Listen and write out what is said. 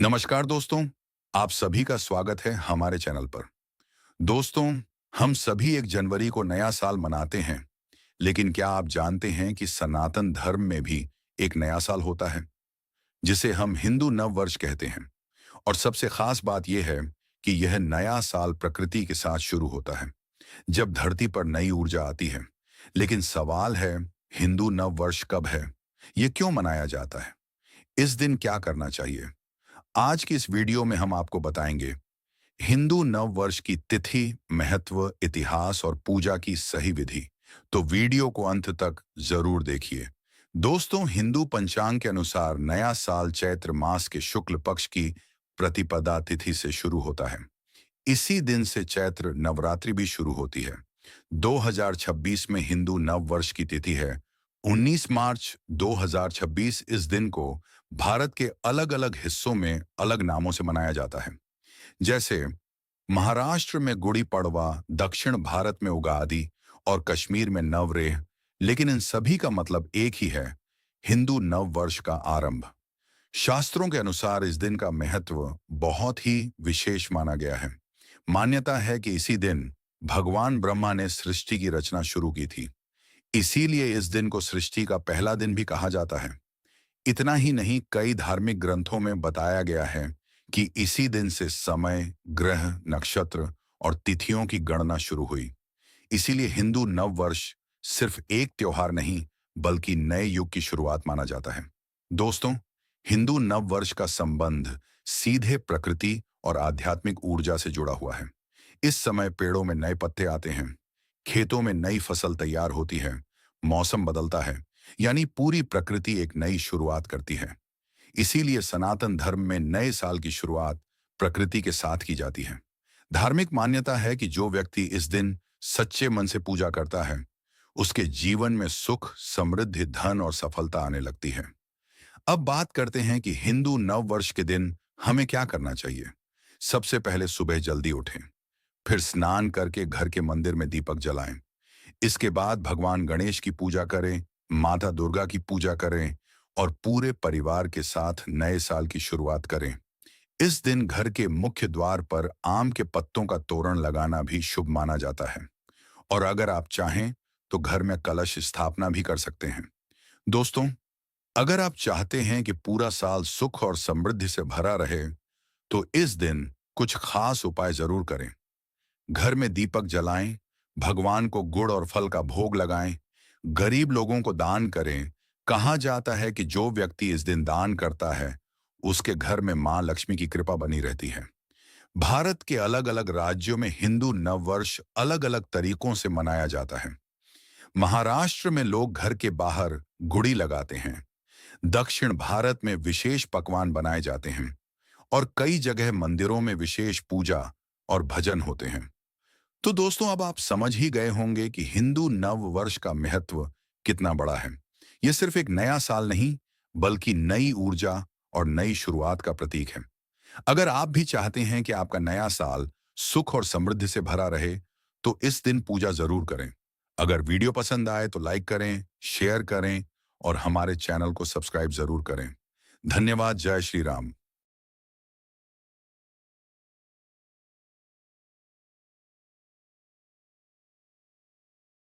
नमस्कार दोस्तों, आप सभी का स्वागत है हमारे चैनल पर। दोस्तों, हम सभी 1 जनवरी को नया साल मनाते हैं, लेकिन क्या आप जानते हैं कि सनातन धर्म में भी एक नया साल होता है, जिसे हम हिंदू नव वर्ष कहते हैं। और सबसे खास बात यह है कि यह नया साल प्रकृति के साथ शुरू होता है, जब धरती पर नई ऊर्जा आती है। लेकिन सवाल है, हिंदू नव वर्ष कब है? ये क्यों मनाया जाता है? इस दिन क्या करना चाहिए? आज की इस वीडियो में हम आपको बताएंगे हिंदू नव वर्ष की तिथि, महत्व, इतिहास और पूजा की सही विधि। तो वीडियो को अंत तक जरूर देखिए। दोस्तों, हिंदू पंचांग के अनुसार नया साल चैत्र मास के शुक्ल पक्ष की प्रतिपदा तिथि से शुरू होता है। इसी दिन से चैत्र नवरात्रि भी शुरू होती है। 2026 में हिंदू नव वर्ष की तिथि है 19 मार्च 2026। इस दिन को भारत के अलग अलग हिस्सों में अलग नामों से मनाया जाता है। जैसे महाराष्ट्र में गुड़ी पड़वा, दक्षिण भारत में उगादि और कश्मीर में नवरेह। लेकिन इन सभी का मतलब एक ही है, हिंदू नव वर्ष का आरंभ। शास्त्रों के अनुसार इस दिन का महत्व बहुत ही विशेष माना गया है। मान्यता है कि इसी दिन भगवान ब्रह्मा ने सृष्टि की रचना शुरू की थी। इसीलिए इस दिन को सृष्टि का पहला दिन भी कहा जाता है। इतना ही नहीं, कई धार्मिक ग्रंथों में बताया गया है कि इसी दिन से समय, ग्रह, नक्षत्र और तिथियों की गणना शुरू हुई। इसीलिए हिंदू नव वर्ष सिर्फ एक त्योहार नहीं, बल्कि नए युग की शुरुआत माना जाता है। दोस्तों, हिंदू नव वर्ष का संबंध सीधे प्रकृति और आध्यात्मिक ऊर्जा से जुड़ा हुआ है। इस समय पेड़ों में नए पत्ते आते हैं, खेतों में नई फसल तैयार होती है, मौसम बदलता है, यानी पूरी प्रकृति एक नई शुरुआत करती है। इसीलिए सनातन धर्म में नए साल की शुरुआत प्रकृति के साथ की जाती है। धार्मिक मान्यता है कि जो व्यक्ति इस दिन सच्चे मन से पूजा करता है, उसके जीवन में सुख, समृद्धि, धन और सफलता आने लगती है। अब बात करते हैं कि हिंदू नव वर्ष के दिन हमें क्या करना चाहिए। सबसे पहले सुबह जल्दी उठें, फिर स्नान करके घर के मंदिर में दीपक जलाएं। इसके बाद भगवान गणेश की पूजा करें, माता दुर्गा की पूजा करें और पूरे परिवार के साथ नए साल की शुरुआत करें। इस दिन घर के मुख्य द्वार पर आम के पत्तों का तोरण लगाना भी शुभ माना जाता है। और अगर आप चाहें तो घर में कलश स्थापना भी कर सकते हैं। दोस्तों, अगर आप चाहते हैं कि पूरा साल सुख और समृद्धि से भरा रहे, तो इस दिन कुछ खास उपाय जरूर करें। घर में दीपक जलाएं, भगवान को गुड़ और फल का भोग लगाएं, गरीब लोगों को दान करें। कहा जाता है कि जो व्यक्ति इस दिन दान करता है, उसके घर में मां लक्ष्मी की कृपा बनी रहती है। भारत के अलग अलग राज्यों में हिंदू नववर्ष अलग अलग तरीकों से मनाया जाता है। महाराष्ट्र में लोग घर के बाहर गुड़ी लगाते हैं। दक्षिण भारत में विशेष पकवान बनाए जाते हैं और कई जगह मंदिरों में विशेष पूजा और भजन होते हैं। तो दोस्तों, अब आप समझ ही गए होंगे कि हिंदू नव वर्ष का महत्व कितना बड़ा है। यह सिर्फ एक नया साल नहीं, बल्कि नई ऊर्जा और नई शुरुआत का प्रतीक है। अगर आप भी चाहते हैं कि आपका नया साल सुख और समृद्धि से भरा रहे, तो इस दिन पूजा जरूर करें। अगर वीडियो पसंद आए तो लाइक करें, शेयर करें और हमारे चैनल को सब्सक्राइब जरूर करें। धन्यवाद। जय श्री राम।